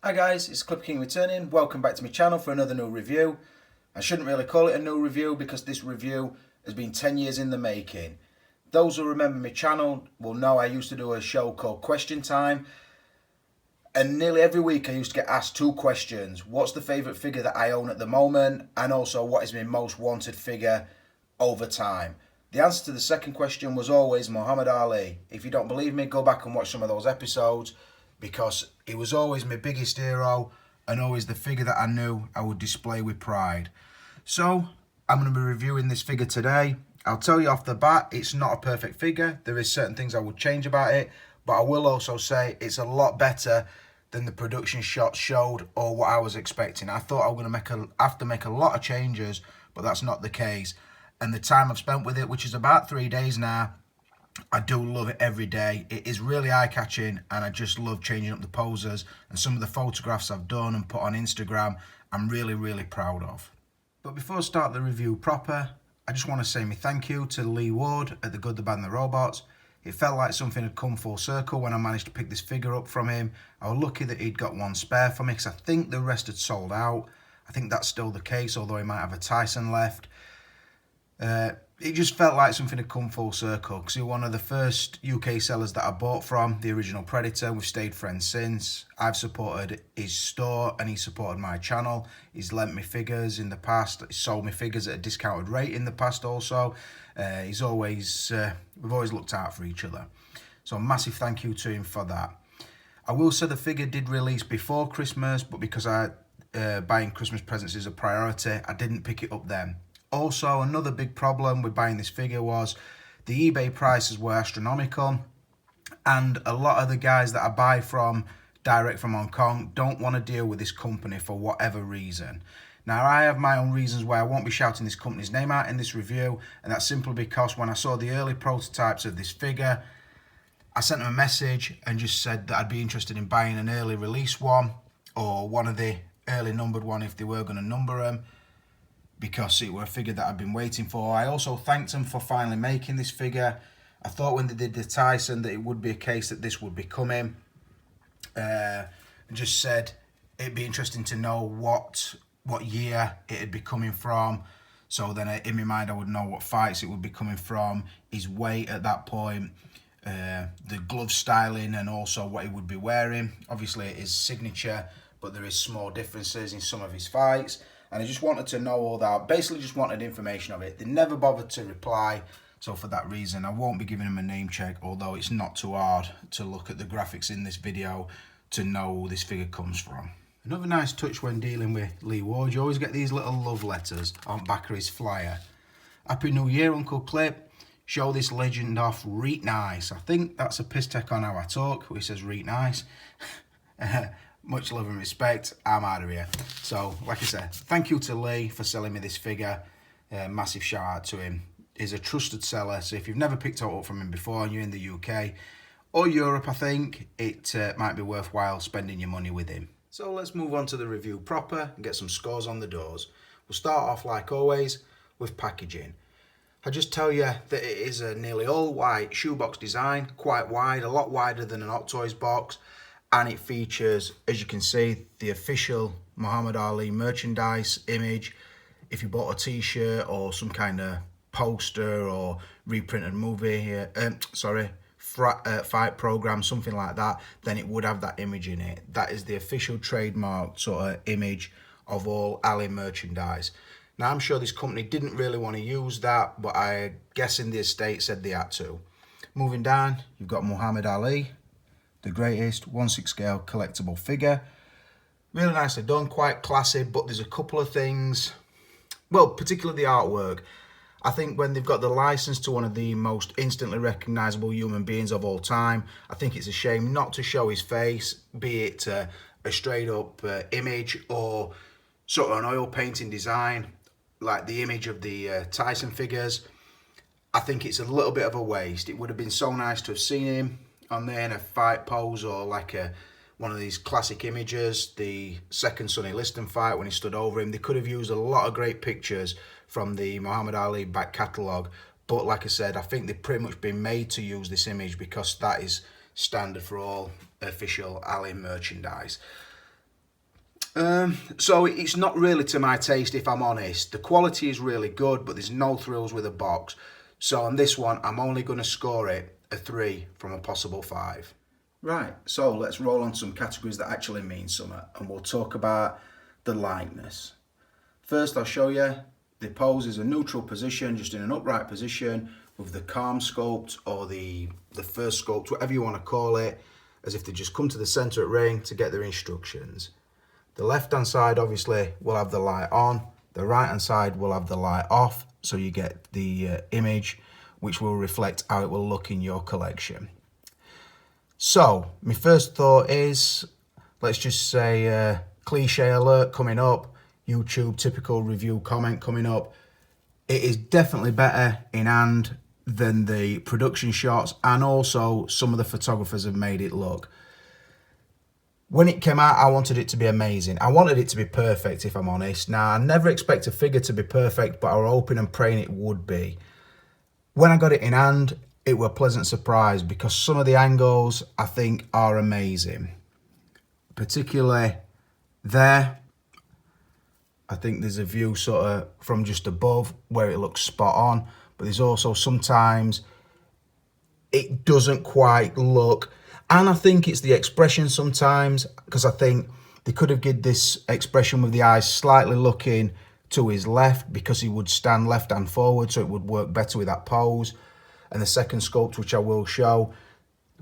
Hi guys, it's Clip King returning. Welcome back to my channel for another new review. I shouldn't really call it a new review because this review has been 10 years in the making. Those who remember my channel will know I used to do a show called Question Time, and nearly every week I used to get asked two questions. What's the favourite figure that I own at the moment, and also what is my most wanted figure over time? The answer to the second question was always Muhammad Ali. If you don't believe me, go back and watch some of those episodes, because he was always my biggest hero and always the figure that I knew I would display with pride. So I'm going to be reviewing this figure today. I'll tell you off the bat, it's not a perfect figure. There is certain things I would change about it, but I will also say it's a lot better than the production shots showed or what I was expecting. I thought I was going to have to make a lot of changes, but that's not the case. And the time I've spent with it, which is about 3 days now, I do love it every day. It is really eye-catching, and I just love changing up the poses, and some of the photographs I've done and put on Instagram I'm really proud of. But before I start the review proper, I just want to say my thank you to Lee Ward at The Good, The Bad and The Robots. It felt like something had come full circle when I managed to pick this figure up from him. I was lucky that he'd got one spare for me because I think the rest had sold out. I think that's still the case, although he might have a Tyson left. It just felt like something had come full circle because he was one of the first UK sellers that I bought from, the original Predator. We've stayed friends since. I've supported his store and he supported my channel. He's lent me figures in the past. He's sold me figures at a discounted rate in the past also. We've always looked out for each other. So a massive thank you to him for that. I will say the figure did release before Christmas, but because buying Christmas presents is a priority, I didn't pick it up then. Also, another big problem with buying this figure was the eBay prices were astronomical, and a lot of the guys that I buy from direct from Hong Kong don't want to deal with this company for whatever reason. Now, I have my own reasons why I won't be shouting this company's name out in this review, and that's simply because when I saw the early prototypes of this figure, I sent them a message and just said that I'd be interested in buying an early release one, or one of the early numbered one if they were going to number them, because it were a figure that I've been waiting for. I also thanked them for finally making this figure. I thought when they did the Tyson that it would be a case that this would be coming. And just said it'd be interesting to know what year it'd be coming from. So then in my mind I would know what fights it would be coming from, his weight at that point, the glove styling, and also what he would be wearing. Obviously it is signature, but there is small differences in some of his fights. And I just wanted to know all that. Basically just wanted information of it. They never bothered to reply. So for that reason, I won't be giving them a name check, although it's not too hard to look at the graphics in this video to know where this figure comes from. Another nice touch when dealing with Lee Ward, you always get these little love letters on back of his flyer. Happy New Year, Uncle Clip. Show this legend off reet nice. I think that's a piss take on how I talk, where he says reet nice. Much love and respect. I'm out of here. So, like I said, thank you to Lee for selling me this figure. Massive shout out to him. He's a trusted seller, so if you've never picked it up from him before and you're in the UK or Europe, I think it might be worthwhile spending your money with him. So let's move on to the review proper and get some scores on the doors. We'll start off like always with packaging. I just tell you that it is a nearly all white shoebox design, quite wide, a lot wider than an Hot Toys box. And it features, as you can see, the official Muhammad Ali merchandise image. If you bought a t-shirt or some kind of poster or reprinted movie, fight program, something like that, then it would have that image in it. That is the official trademark sort of image of all Ali merchandise. Now, I'm sure this company didn't really want to use that, but I guess in the estate said they had to. Moving down, you've got Muhammad Ali, the greatest 1/6 scale collectible figure. Really nicely done, quite classy, but there's a couple of things, well, particularly the artwork. I think when they've got the license to one of the most instantly recognizable human beings of all time, I think it's a shame not to show his face, be it a straight up image or sort of an oil painting design, like the image of the Tyson figures. I think it's a little bit of a waste. It would have been so nice to have seen him on there in a fight pose, or like one of these classic images, the second Sonny Liston fight when he stood over him. They could have used a lot of great pictures from the Muhammad Ali back catalogue, but like I said, I think they've pretty much been made to use this image because that is standard for all official Ali merchandise. So it's not really to my taste, if I'm honest. The quality is really good, but there's no thrills with a box. So on this one, I'm only going to score it a 3 from a possible 5. Right, so let's roll on some categories that actually mean something, and we'll talk about the lightness. First, I'll show you the pose is a neutral position, just in an upright position, with the calm sculpt or the first sculpt, whatever you want to call it, as if they just come to the centre at ring to get their instructions. The left hand side obviously will have the light on, the right hand side will have the light off, so you get the image which will reflect how it will look in your collection. So my first thought is, let's just say cliche alert coming up, YouTube typical review comment coming up. It is definitely better in hand than the production shots, and also some of the photographers have made it look. When it came out, I wanted it to be amazing. I wanted it to be perfect, if I'm honest. Now, I never expect a figure to be perfect, but I was hoping and praying it would be. When I got it in hand, it was a pleasant surprise, because some of the angles, I think, are amazing. Particularly there. I think there's a view sort of from just above where it looks spot on. But there's also sometimes it doesn't quite look. And I think it's the expression sometimes, because I think they could have given this expression with the eyes slightly looking to his left, because he would stand left hand forward, so it would work better with that pose. And the second sculpt, which I will show,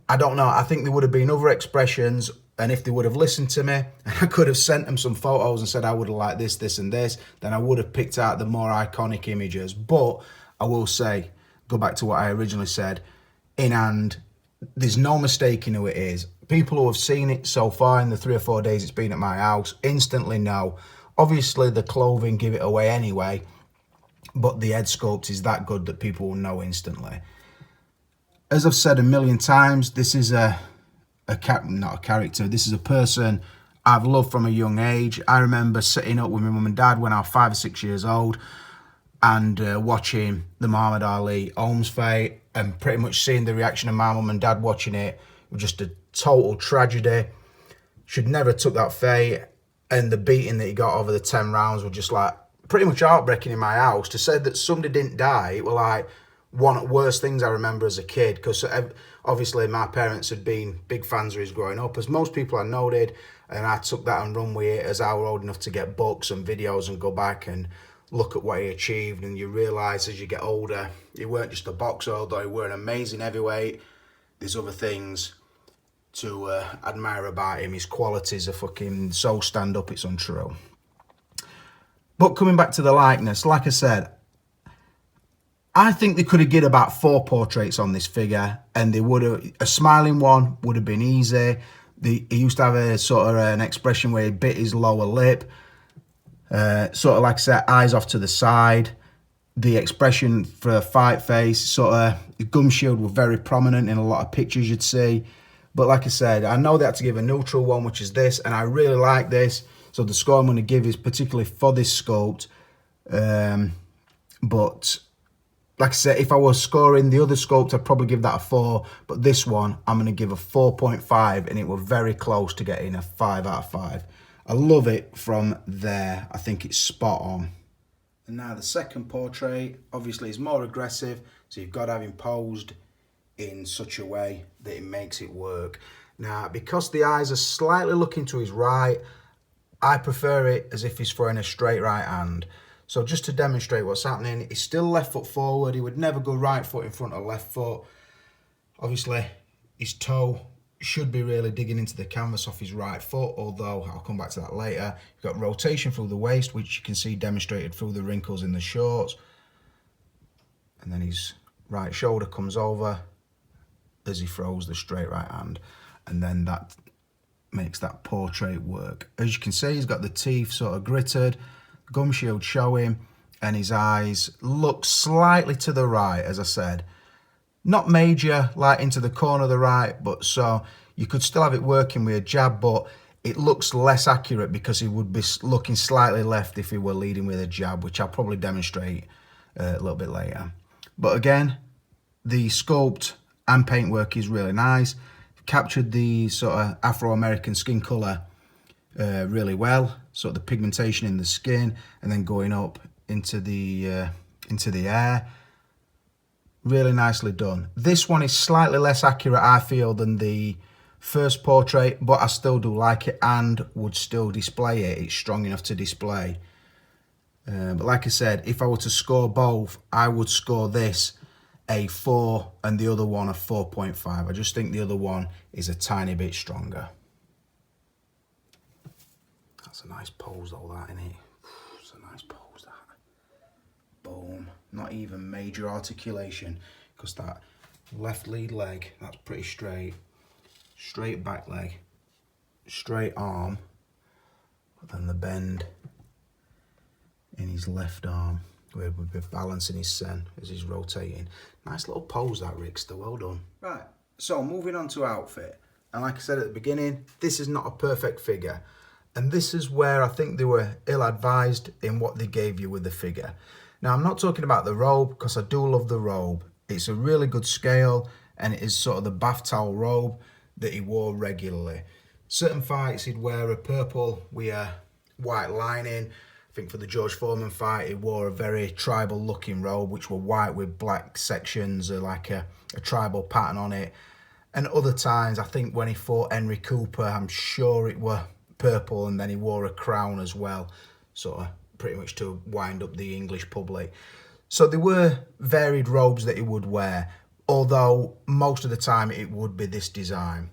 I don't know, I think there would have been other expressions, and if they would have listened to me, and I could have sent them some photos and said I would have liked this, this and this, then I would have picked out the more iconic images. But I will say, go back to what I originally said, in hand, there's no mistaking who it is. People who have seen it so far in the 3 or 4 days it's been at my house instantly know. Obviously the clothing give it away anyway, but the head sculpt is that good that people will know instantly. As I've said a million times, this is not a character, this is a person I've loved from a young age. I remember sitting up with my mum and dad when I was 5 or 6 years old and watching the Muhammad Ali Holmes fight, and pretty much seeing the reaction of my mum and dad watching it was just a total tragedy. Should never have took that fight, and the beating that he got over the 10 rounds was just like pretty much heartbreaking in my house. To say that somebody didn't die, it was like one of the worst things I remember as a kid, because obviously my parents had been big fans of his growing up, as most people I know did, and I took that and run with it as I was old enough to get books and videos and go back and look at what he achieved. And you realise as you get older, he weren't just a boxer, although he were an amazing heavyweight. There's other things to admire about him. His qualities are fucking so stand up, it's untrue. But coming back to the likeness, like I said, I think they could have did about 4 portraits on this figure, and they would have, a smiling one would have been easy. He used to have a sort of an expression where he bit his lower lip. Sort of like I said, eyes off to the side. The expression for a fight face, sort of, the gum shield were very prominent in a lot of pictures you'd see. But like I said, I know they had to give a neutral one, which is this, and I really like this. So the score I'm going to give is particularly for this sculpt. But like I said, if I was scoring the other sculpt, I'd probably give that a 4. But this one, I'm going to give a 4.5, and it was very close to getting a 5 out of 5. I love it from there. I think it's spot on. And now the second portrait, obviously, is more aggressive, so you've got to have him posed in such a way that it makes it work. Now, because the eyes are slightly looking to his right, I prefer it as if he's throwing a straight right hand. So just to demonstrate what's happening, he's still left foot forward. He would never go right foot in front of left foot. Obviously, his toe should be really digging into the canvas off his right foot, although I'll come back to that later. You've got rotation through the waist, which you can see demonstrated through the wrinkles in the shorts. And then his right shoulder comes over as he throws the straight right hand. And then that makes that portrait work. As you can see, he's got the teeth sort of gritted, gum shield showing, and his eyes look slightly to the right, as I said. Not major, like into the corner of the right, but so you could still have it working with a jab, but it looks less accurate because he would be looking slightly left if he were leading with a jab, which I'll probably demonstrate a little bit later. But again, the sculpt and paintwork is really nice. Captured the sort of Afro-American skin colour really well. Sort of the pigmentation in the skin and then going up into the air. Really nicely done. This one is slightly less accurate, I feel, than the first portrait, but I still do like it and would still display it. It's strong enough to display. But like I said, if I were to score both, I would score this a 4 and the other one a 4.5. I just think the other one is a tiny bit stronger. That's a nice pose though, that, isn't it? It's a nice pose, that. Boom. Not even major articulation, because that left lead leg, that's pretty straight. Straight back leg, straight arm, but then the bend in his left arm, where we'll be balancing his sen as he's rotating. Nice little pose that, Rickster, well done. Right, so moving on to outfit. And like I said at the beginning, this is not a perfect figure. And this is where I think they were ill-advised in what they gave you with the figure. Now, I'm not talking about the robe, because I do love the robe. It's a really good scale, and it is sort of the bath towel robe that he wore regularly. Certain fights he'd wear a purple with a white lining. I think for the George Foreman fight he wore a very tribal looking robe, which were white with black sections, like a tribal pattern on it. And other times, I think when he fought Henry Cooper, I'm sure it were purple, and then he wore a crown as well, sort of pretty much to wind up the English public. So there were varied robes that he would wear, although most of the time it would be this design.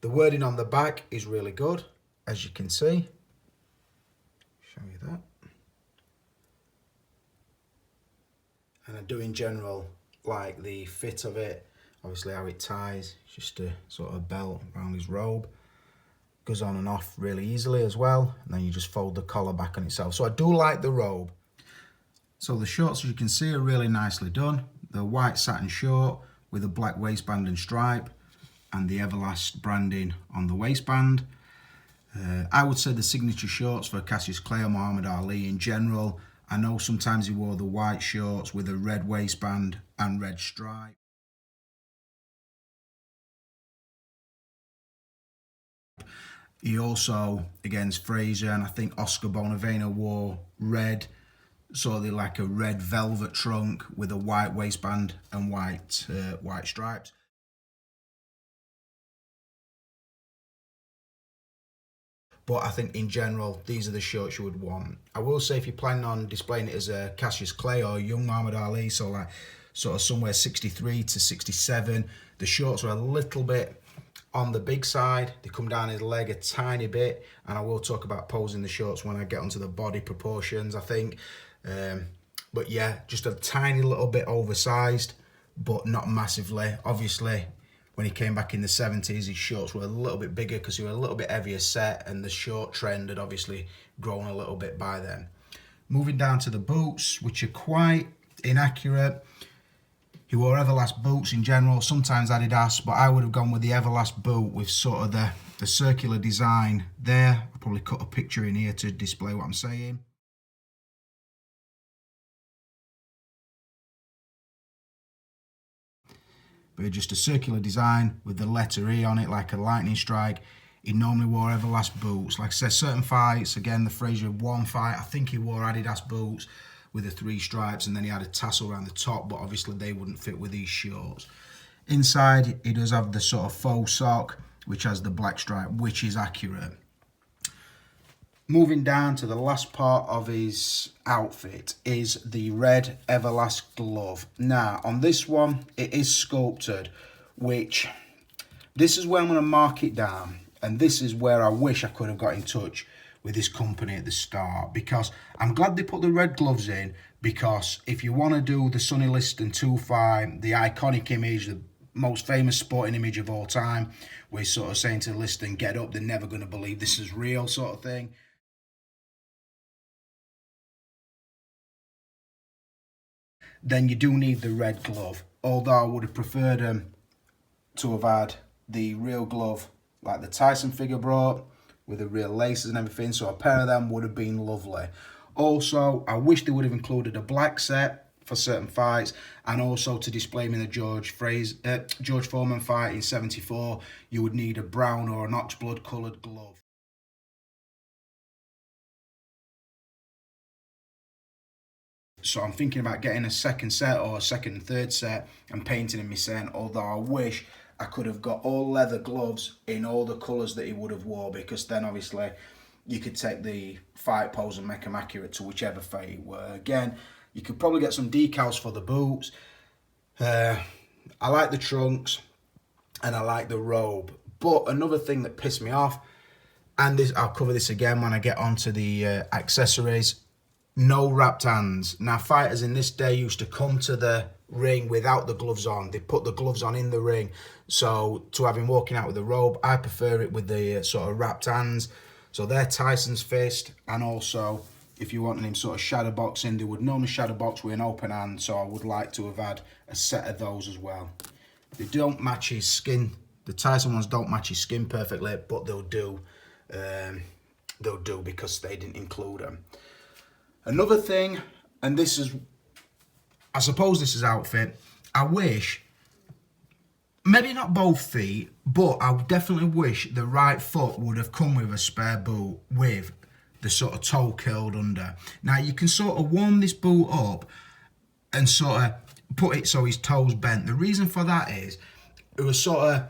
The wording on the back is really good, as you can see. Show you that. And I do in general like the fit of it, obviously how it ties, just a sort of belt around his robe. Goes on and off really easily as well, and then you just fold the collar back on itself. So I do like the robe. So the shorts, as you can see, are really nicely done. The white satin short with a black waistband and stripe, and the Everlast branding on the waistband. I would say the signature shorts for Cassius Clay or Muhammad Ali in general. I know sometimes he wore the white shorts with a red waistband and red stripe. He also, against Frazier and I think Oscar Bonavena, wore red, so they like a red velvet trunk with a white waistband and white stripes. But I think in general, these are the shorts you would want. I will say if you're planning on displaying it as a Cassius Clay or young Muhammad Ali, so like sort of somewhere 63 to 67, the shorts are a little bit on the big side. They come down his leg a tiny bit, and I will talk about posing the shorts when I get onto the body proportions, I think. But yeah, just a tiny little bit oversized, but not massively. Obviously, when he came back in the 70s, his shorts were a little bit bigger because he was a little bit heavier set, and the short trend had obviously grown a little bit by then. Moving down to the boots, which are quite inaccurate. He wore Everlast boots in general, sometimes Adidas, but I would have gone with the Everlast boot with sort of the circular design there. I'll probably cut a picture in here to display what I'm saying. But just a circular design with the letter E on it, like a lightning strike. He normally wore Everlast boots. Like I said, certain fights, again, the Frazier 1 fight, I think he wore Adidas boots with the 3 stripes, and then he had a tassel around the top, but obviously they wouldn't fit with these shorts. Inside, he does have the sort of faux sock, which has the black stripe, which is accurate. Moving down to the last part of his outfit is the red Everlast glove. Now, on this one, it is sculpted, which, this is where I'm going to mark it down. And this is where I wish I could have got in touch with this company at the start, because I'm glad they put the red gloves in, because if you want to do the Sonny Liston 2-5, the iconic image, the most famous sporting image of all time, where he's sort of saying to Liston, get up, they're never going to believe this is real, sort of thing. Then you do need the red glove, although I would have preferred them to have had the real glove like the Tyson figure brought, with the real laces and everything, so a pair of them would have been lovely. Also, I wish they would have included a black set for certain fights, and also to display him in the George Foreman fight in '74, you would need a brown or an oxblood coloured glove. so I'm thinking about getting a second set or a second and third set and painting him myself, although I wish I could have got all leather gloves in all the colours that he would have wore, because then obviously you could take the fight pose and make them accurate to whichever fight it were. Again, you could probably get some decals for the boots. I like the trunks and I like the robe. But another thing that pissed me off, and this, I'll cover this again when I get onto the accessories, no wrapped hands. Now, fighters in this day used to come to the ring without the gloves on. They put the gloves on in the ring. So to have him walking out with the robe, I prefer it with the sort of wrapped hands. So they're Tyson's fist, and also if you wanted him sort of shadow boxing, they would normally shadow box with an open hand, so I would like to have had a set of those as well. They don't match his skin. The Tyson ones don't match his skin perfectly, but they'll do. They'll do because they didn't include them. Another thing, and this is, I suppose this is outfit, I wish, maybe not both feet, but I definitely wish the right foot would have come with a spare boot with the sort of toe curled under. Now you can sort of warm this boot up and sort of put it so his toes bent. The reason for that is it was sort of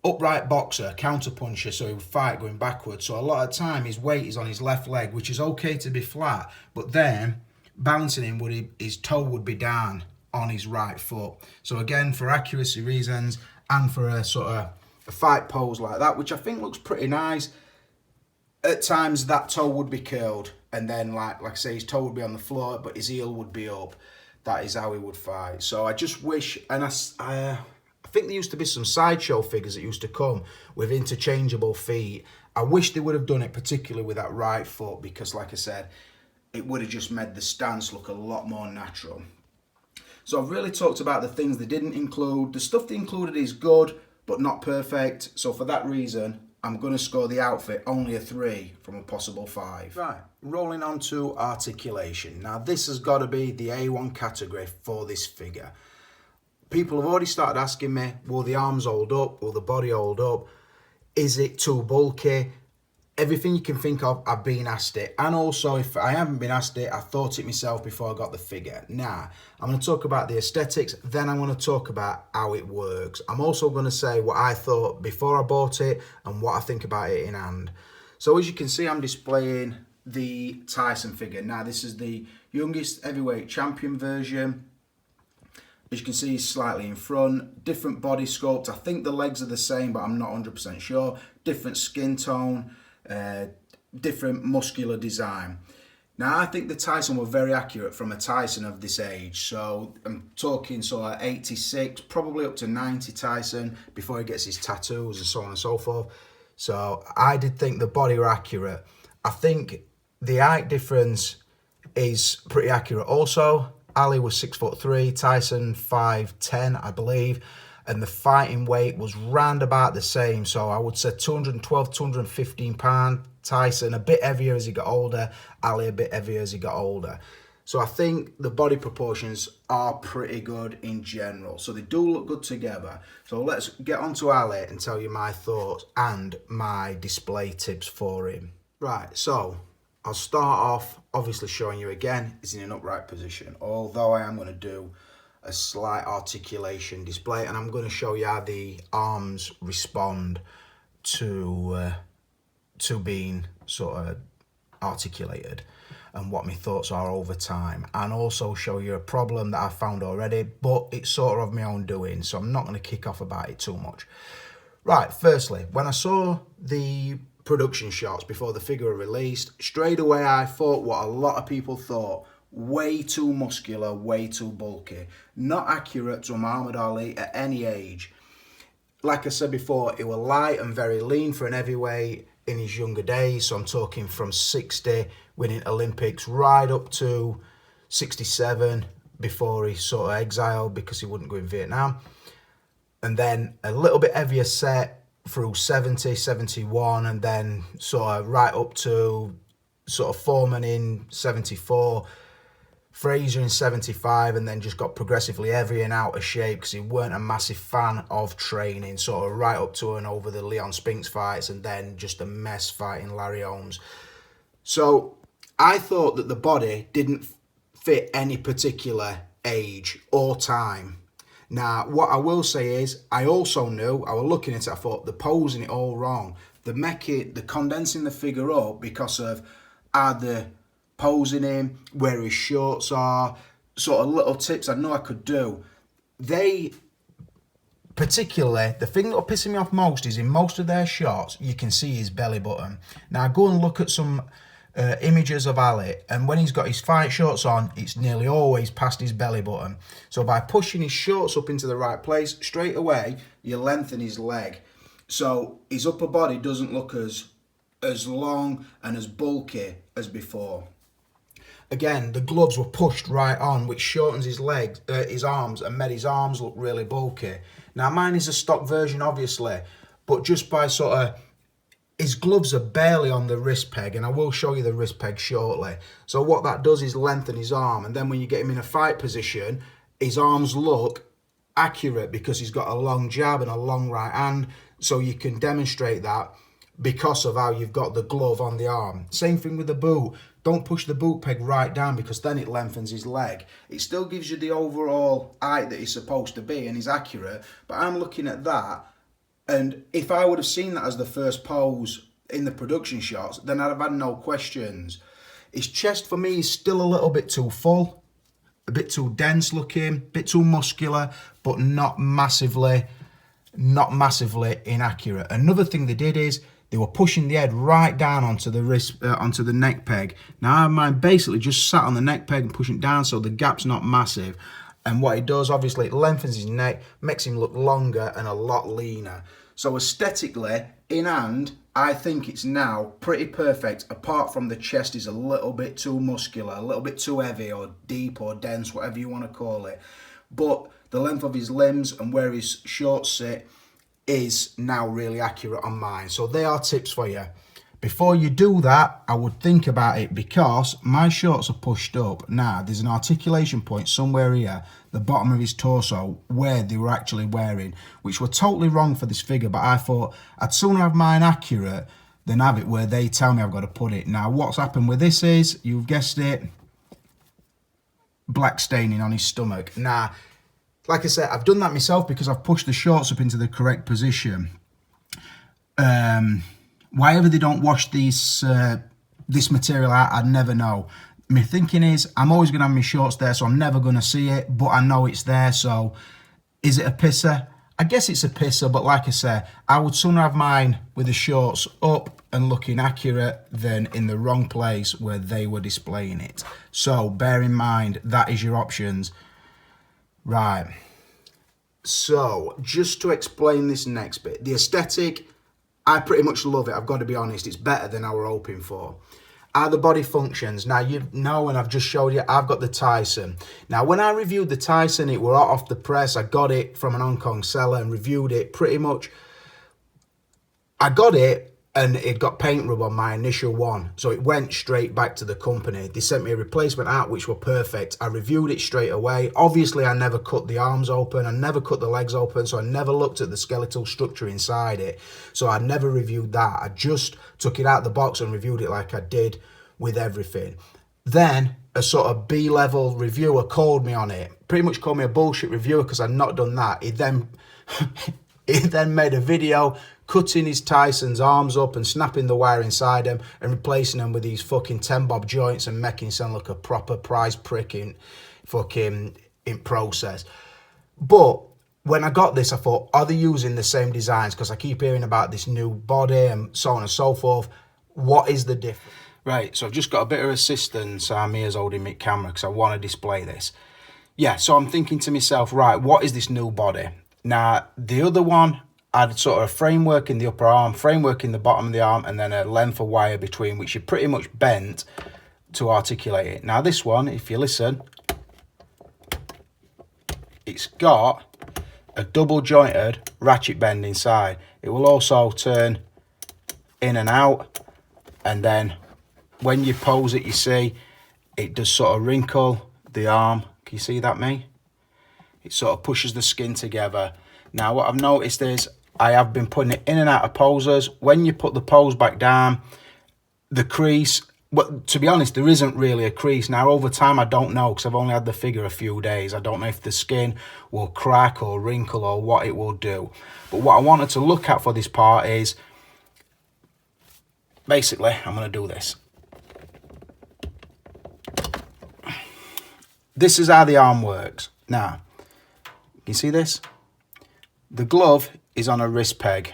upright boxer, counter puncher, so he would fight going backwards. So a lot of the time his weight is on his left leg, which is okay to be flat, but then balancing him, his toe would be down on his right foot. So again, for accuracy reasons and for a sort of a fight pose like that, which I think looks pretty nice, at times that toe would be curled, and then like I say, his toe would be on the floor, but his heel would be up. That is how he would fight. So I just wish, and I think there used to be some sideshow figures that used to come with interchangeable feet. I wish they would have done it particularly with that right foot, because like I said, it would have just made the stance look a lot more natural. So I've really talked about the things they didn't include. The stuff they included is good, but not perfect. So for that reason, I'm going to score the outfit only a 3 from a possible 5. Right, rolling on to articulation. Now this has got to be the A1 category for this figure. People have already started asking me, will the arms hold up? Will the body hold up? Is it too bulky? Everything you can think of, I've been asked it. And also, if I haven't been asked it, I thought it myself before I got the figure. Now, I'm going to talk about the aesthetics, then I'm going to talk about how it works. I'm also going to say what I thought before I bought it and what I think about it in hand. So as you can see, I'm displaying the Tyson figure. Now, this is the youngest heavyweight champion version. As you can see, he's slightly in front. Different body sculpt. I think the legs are the same, but I'm not 100% sure. Different skin tone. Different muscular design. Now I think the Tyson were very accurate from a Tyson of this age, so I'm talking sort of 86, probably up to 90 Tyson before he gets his tattoos and so on and so forth. So I did think the body were accurate. I think the height difference is pretty accurate also. Ali was 6'3", Tyson 5'10", I believe. And the fighting weight was round about the same. So I would say 212, 215 pound. Tyson a bit heavier as he got older. Ali a bit heavier as he got older. So I think the body proportions are pretty good in general. So they do look good together. So let's get on to Ali and tell you my thoughts and my display tips for him. Right, so I'll start off obviously showing you again, he's in an upright position. Although I am going to do a slight articulation display, and I'm going to show you how the arms respond to being sort of articulated and what my thoughts are over time, and also show you a problem that I found already, but it's sort of my own doing, so I'm not going to kick off about it too much. Right, firstly, when I saw the production shots before the figure was released, straight away I thought what a lot of people thought: way too muscular, way too bulky, not accurate to Muhammad Ali at any age. Like I said before, he was light and very lean for an heavyweight in his younger days, so I'm talking from 60, winning Olympics, right up to 67 before he sort of exiled because he wouldn't go in Vietnam. And then a little bit heavier set through 70, 71, and then sort of right up to sort of Foreman in 74, Fraser in 75, and then just got progressively heavy and out of shape because he weren't a massive fan of training, sort of right up to and over the Leon Spinks fights, and then just a mess fighting Larry Holmes. So I thought that the body didn't fit any particular age or time. Now, what I will say is, I also knew, I was looking at it, I thought, they're posing it all wrong. They're condensing the figure up because of either posing him, where his shorts are, sort of little tips I know I could do. Particularly, the thing that will piss me off most is in most of their shots, you can see his belly button. Now, go and look at some images of Ali, and when he's got his fight shorts on, it's nearly always past his belly button. So by pushing his shorts up into the right place, straight away, you lengthen his leg. So his upper body doesn't look as long and as bulky as before. Again, the gloves were pushed right on, which shortens his legs, his arms, and made his arms look really bulky. Now, mine is a stock version, obviously, but just by sort of, his gloves are barely on the wrist peg, and I will show you the wrist peg shortly. So what that does is lengthen his arm, and then when you get him in a fight position, his arms look accurate because he's got a long jab and a long right hand, so you can demonstrate that because of how you've got the glove on the arm. Same thing with the boot. Don't push the boot peg right down because then it lengthens his leg. It still gives you the overall height that he's supposed to be and is accurate, but I'm looking at that, and if I would have seen that as the first pose in the production shots, then I'd have had no questions. His chest for me is still a little bit too full, a bit too dense looking, a bit too muscular, but not massively inaccurate. Another thing they did is they were pushing the head right down onto the wrist, onto the neck peg. Now I have mine basically just sat on the neck peg and pushing it down so the gap's not massive. And what it does, obviously, it lengthens his neck, makes him look longer and a lot leaner. So aesthetically, in hand, I think it's now pretty perfect, apart from the chest is a little bit too muscular, a little bit too heavy or deep or dense, whatever you want to call it. But the length of his limbs and where his shorts sit is now really accurate on mine. So they are tips for you. Before you do that, I would think about it because my shorts are pushed up. Now, there's an articulation point somewhere here, the bottom of his torso, where they were actually wearing, which were totally wrong for this figure, but I thought I'd sooner have mine accurate than have it where they tell me I've got to put it. Now, what's happened with this is, you've guessed it, black staining on his stomach. Now, like I said, I've done that myself because I've pushed the shorts up into the correct position. Why ever they don't wash these this material out, I never know. My thinking is, I'm always going to have my shorts there, so I'm never going to see it, but I know it's there, so is it a pisser? I guess it's a pisser, but like I said, I would sooner have mine with the shorts up and looking accurate than in the wrong place where they were displaying it. So bear in mind, that is your options. Right, so just to explain this next bit, the aesthetic, I pretty much love it, I've got to be honest, it's better than I were hoping for. Are the body functions, now you know, and I've just showed you, I've got the Tyson. Now when I reviewed the Tyson, it were hot off the press, I got it from an Hong Kong seller and reviewed it pretty much. I got it and it got paint rub on my initial one, so it went straight back to the company. They sent me a replacement out which were perfect. I reviewed it straight away. Obviously I never cut the arms open, I never cut the legs open, so I never looked at the skeletal structure inside it, so I never reviewed that. I just took it out of the box and reviewed it like I did with everything. Then a sort of B-level reviewer called me on it, pretty much called me a bullshit reviewer because I'd not done that. He then made a video cutting his Tyson's arms up and snapping the wire inside them and replacing them with these fucking 10-bob joints and making him sound like a proper prize prick in process. But when I got this, I thought, are they using the same designs? Because I keep hearing about this new body and so on and so forth. What is the difference? Right, so I've just got a bit of assistance. I'm here holding my camera because I want to display this. Yeah, so I'm thinking to myself, right, what is this new body? Now, the other one had sort of a framework in the upper arm, framework in the bottom of the arm, and then a length of wire between, which you pretty much bent to articulate it. Now, this one, if you listen, it's got a double jointed ratchet bend inside. It will also turn in and out, and then when you pose it, you see, it does sort of wrinkle the arm. Can you see that, me? It sort of pushes the skin together. Now, what I've noticed is I have been putting it in and out of poses. When you put the pose back down, the crease but to be honest, there isn't really a crease. Now, over time, I don't know, because I've only had the figure a few days. I don't know if the skin will crack or wrinkle or what it will do. But what I wanted to look at for this part is, basically, I'm going to do this. This is how the arm works. Now, you see this? The glove is on a wrist peg,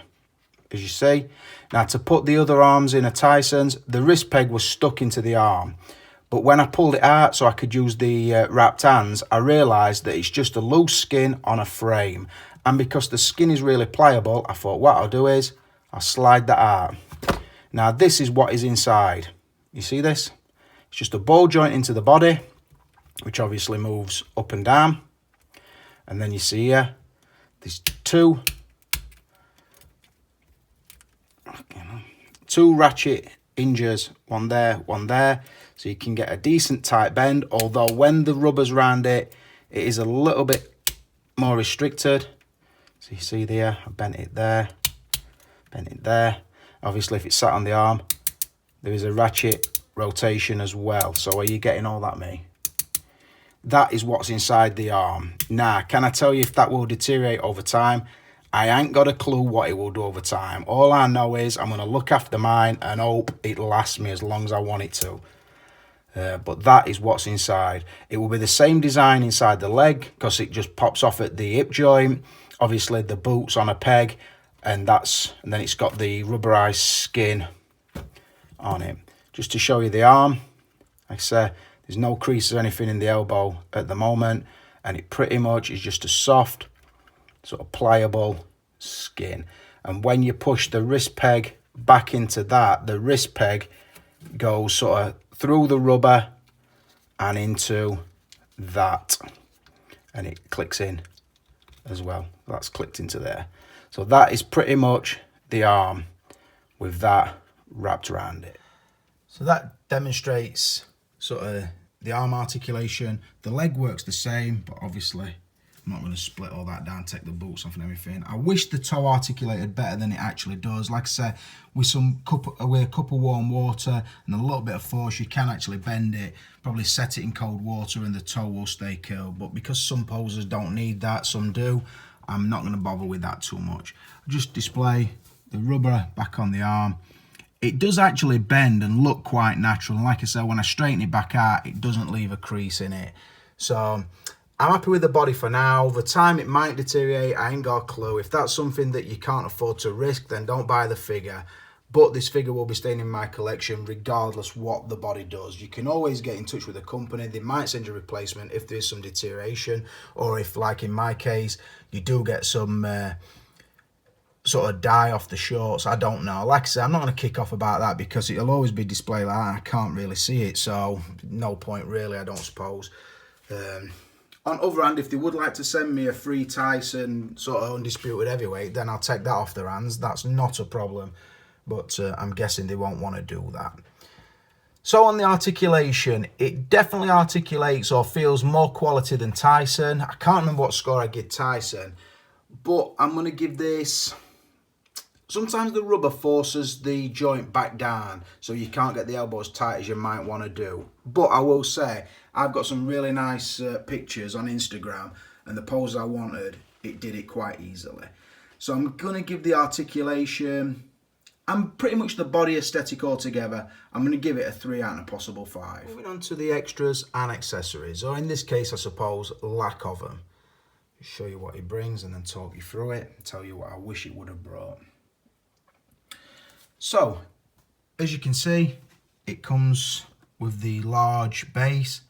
as you see. Now, to put the other arms in a Tyson's, the wrist peg was stuck into the arm. But when I pulled it out so I could use the wrapped hands, I realised that it's just a loose skin on a frame. And because the skin is really pliable, I thought what I'll do is I'll slide that out. Now, this is what is inside. You see this? It's just a ball joint into the body, which obviously moves up and down. And then you see here, there's two ratchet hinges, one there, so you can get a decent tight bend, although when the rubber's around it, it is a little bit more restricted. So you see there, I bent it there. Obviously, if it's sat on the arm, there is a ratchet rotation as well. So are you getting all that, me? That is what's inside the arm. Now, can I tell you if that will deteriorate over time? I ain't got a clue what it will do over time. All I know is I'm going to look after mine and hope it lasts me as long as I want it to. But that is what's inside. It will be the same design inside the leg, because it just pops off at the hip joint. Obviously, the boot's on a peg, and then it's got the rubberized skin on it. Just to show you the arm, like I say, there's no creases or anything in the elbow at the moment, and it pretty much is just a soft, sort of pliable skin. And when you push the wrist peg back into that, the wrist peg goes sort of through the rubber and into that, and it clicks in as well. That's clicked into there. So that is pretty much the arm with that wrapped around it. So that demonstrates sort of the arm articulation. The leg works the same, but obviously I'm not going to split all that down, take the boots off and everything. I wish the toe articulated better than it actually does. Like I said, with a cup of warm water and a little bit of force, you can actually bend it. Probably set it in cold water and the toe will stay curled. But because some posers don't need that, some do, I'm not going to bother with that too much. I'll just display the rubber back on the arm. It does actually bend and look quite natural. And like I said, when I straighten it back out, it doesn't leave a crease in it. So I'm happy with the body for now. Over time, it might deteriorate. I ain't got a clue. If that's something that you can't afford to risk, then don't buy the figure. But this figure will be staying in my collection regardless what the body does. You can always get in touch with the company. They might send you a replacement if there's some deterioration, or if, like in my case, you do get some sort of dye off the shorts. I don't know. Like I said, I'm not going to kick off about that because it'll always be displayed like that and I can't really see it. So no point really, I don't suppose. On the other hand, if they would like to send me a free Tyson sort of undisputed heavyweight, then I'll take that off their hands. That's not a problem. But I'm guessing they won't want to do that. So on the articulation, it definitely articulates or feels more quality than Tyson. I can't remember what score I give Tyson, but I'm going to give this... Sometimes the rubber forces the joint back down, so you can't get the elbow as tight as you might want to do. But I will say, I've got some really nice pictures on Instagram, and the pose I wanted, it did it quite easily. So I'm going to give the articulation and pretty much the body aesthetic altogether, I'm going to give it a 3 out of a possible 5. Moving on to the extras and accessories, or in this case, I suppose, lack of them. I'll show you what it brings and then talk you through it and tell you what I wish it would have brought. So, as you can see, it comes with the large base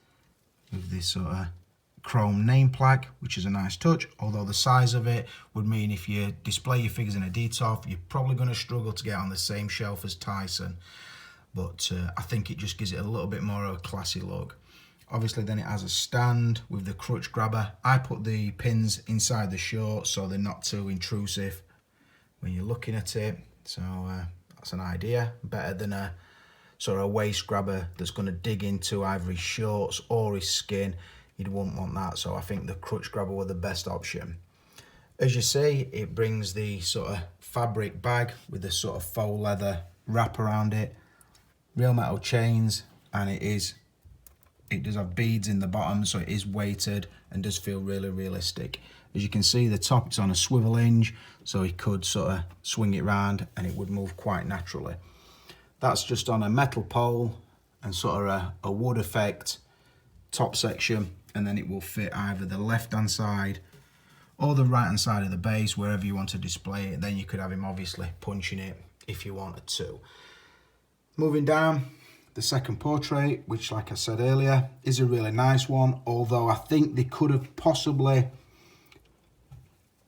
with this sort of chrome name plaque, which is a nice touch, although the size of it would mean if you display your figures in a Detolf, you're probably going to struggle to get on the same shelf as Tyson. But I think it just gives it a little bit more of a classy look. Obviously then it has a stand with the crutch grabber. I put the pins inside the shorts so they're not too intrusive when you're looking at it. So that's an idea, better than a sort of waist grabber that's going to dig into either his shorts or his skin. You wouldn't want that, so I think the crutch grabber were the best option. As you see, it brings the sort of fabric bag with the sort of faux leather wrap around it. real metal chains, and it does have beads in the bottom, so it is weighted and does feel really realistic. As you can see, the top, it's on a swivel hinge, so he could sort of swing it round and it would move quite naturally. That's just on a metal pole and sort of a wood effect top section, and then it will fit either the left hand side or the right hand side of the base, wherever you want to display it. Then you could have him obviously punching it if you wanted to. Moving down, the second portrait, which like I said earlier, is a really nice one, although I think they could have possibly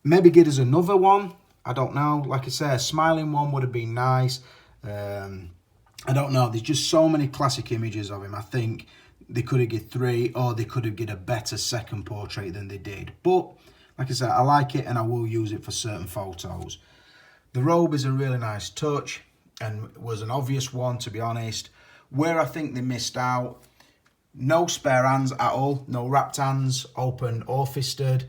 maybe give us another one. I don't know. Like I say, a smiling one would have been nice. I don't know. There's just so many classic images of him. I think they could have given 3, or they could have given a better second portrait than they did. But like I said, I like it and I will use it for certain photos. The robe is a really nice touch and was an obvious one, to be honest. Where I think they missed out, no spare hands at all, no wrapped hands, open or fisted.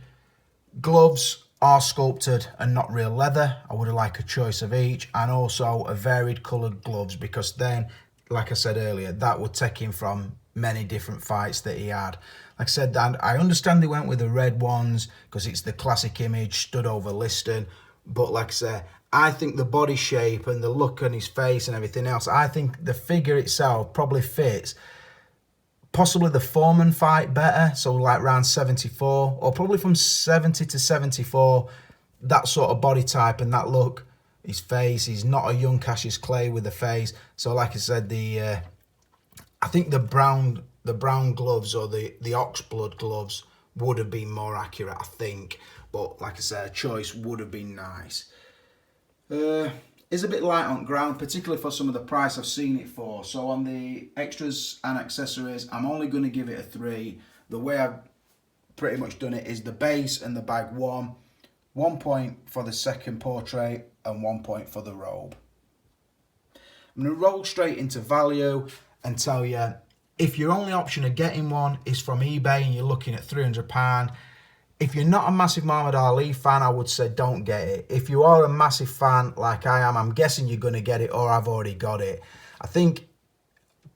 Gloves are sculpted and not real leather. I would have liked a choice of each, and also a varied coloured gloves, because then, like I said earlier, that would take him from many different fights that he had. Like I said, and I understand they went with the red ones because it's the classic image, stood over listed, but like I said, I think the body shape and the look on his face and everything else, I think the figure itself probably fits possibly the Foreman fight better, so like around 74, or probably from 70 to 74, that sort of body type and that look. His face, he's not a young Cassius Clay with the face. So like I said, I think the brown gloves, or the oxblood gloves, would have been more accurate, I think. But like I said, a choice would have been nice. Is a bit light on ground, particularly for some of the price I've seen it for. So on the extras and accessories, I'm only going to give it a 3. The way I've pretty much done it is the base and the bag 1 point for the second portrait and 1 point for the robe. I'm going to roll straight into value and tell you, if your only option of getting one is from eBay and you're looking at £300, if you're not a massive Muhammad Ali fan, I would say don't get it. If you are a massive fan like I am, I'm guessing you're going to get it, or I've already got it. I think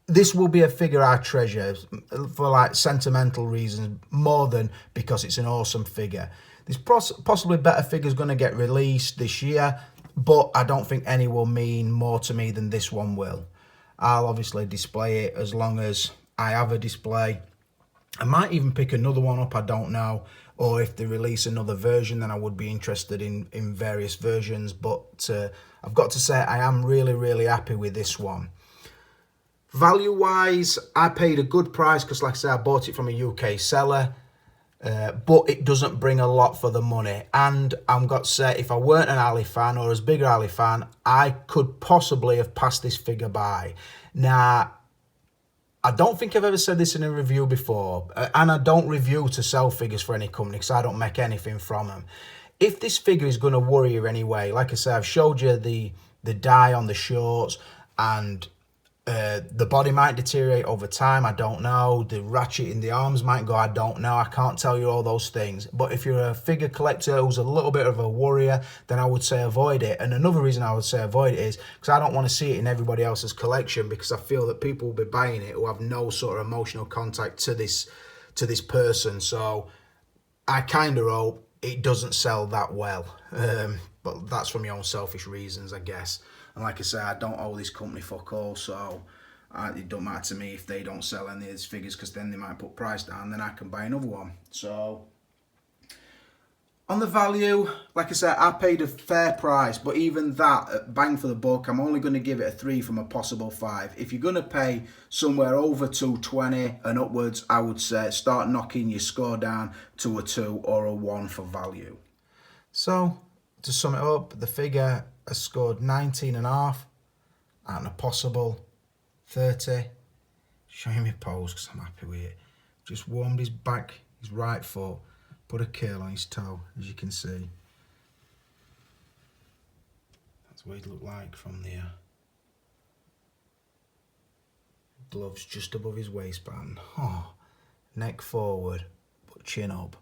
this will be a figure I treasure for like sentimental reasons, more than because it's an awesome figure. There's possibly better figures going to get released this year, but I don't think any will mean more to me than this one will. I'll obviously display it as long as I have a display. I might even pick another one up, I don't know. Or if they release another version, then I would be interested in various versions. But I've got to say, I am really, really happy with this one. Value-wise, I paid a good price because, like I said, I bought it from a UK seller. But it doesn't bring a lot for the money. And I'm got to say, if I weren't an Ali fan or as big an Ali fan, I could possibly have passed this figure by. Now, I don't think I've ever said this in a review before, and I don't review to sell figures for any company because I don't make anything from them. If this figure is going to worry you anyway, like I say, I've showed you the dye on the shorts, and the body might deteriorate over time, I don't know. The ratchet in the arms might go, I don't know. I can't tell you all those things. But if you're a figure collector who's a little bit of a worrier, then I would say avoid it. And another reason I would say avoid it is because I don't want to see it in everybody else's collection, because I feel that people will be buying it who have no sort of emotional contact to this person. So I kind of hope it doesn't sell that well. But that's from your own selfish reasons, I guess. And like I say, I don't owe this company fuck all, so it don't matter to me if they don't sell any of these figures, because then they might put price down, then I can buy another one. So on the value, like I said, I paid a fair price, but even that, bang for the buck, I'm only going to give it a 3 from a possible 5. If you're going to pay somewhere over 220 and upwards, I would say start knocking your score down to a 2 or a 1 for value. So to sum it up, the figure has scored 19.5 out of a possible 30. Showing me pose because I'm happy with it. Just warmed his back, his right foot, put a curl on his toe, as you can see. That's what he'd look like from there. Gloves just above his waistband. Oh, neck forward, but chin up.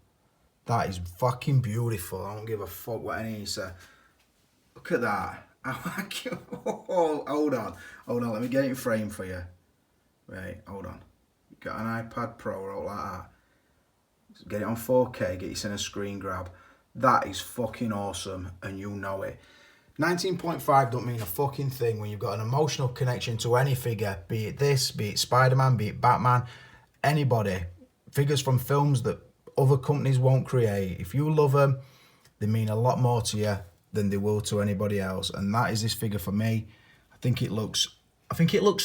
That is fucking beautiful. I don't give a fuck what any say. Look at that. Oh, hold on, let me get it in frame for you. Right, hold on. You've got an iPad Pro or like that. Get it on 4K, get you in a screen grab. That is fucking awesome, and you know it. 19.5 don't mean a fucking thing when you've got an emotional connection to any figure, be it this, be it Spider-Man, be it Batman, anybody. Figures from films that other companies won't create. If you love them, they mean a lot more to you than they will to anybody else, and that is this figure for me. I think it looks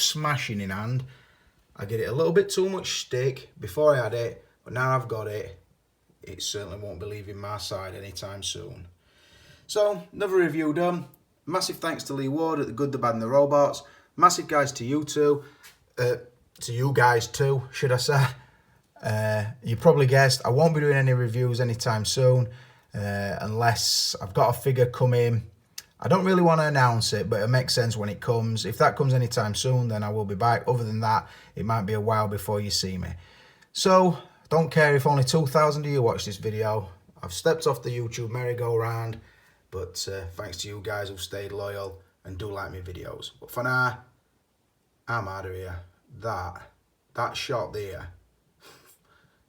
smashing in hand. I get it a little bit too much stick before I had it, but now I've got it, it certainly won't be leaving my side anytime soon. So, another review done. Massive thanks to Lee Ward at The Good, The Bad and The Robots. Massive guys to you two. To you guys too, should I say. You probably guessed, I won't be doing any reviews anytime soon. Unless I've got a figure coming. I don't really want to announce it, but it makes sense when it comes. If that comes anytime soon, then I will be back. Other than that, it might be a while before you see me. So, don't care if only 2,000 of you watch this video. I've stepped off the YouTube merry-go-round, but thanks to you guys who've stayed loyal and do like my videos. But for now, I'm out of here. That shot there.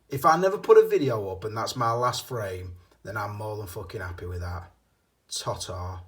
If I never put a video up and that's my last frame, then I'm more than fucking happy with that. Ta-ta.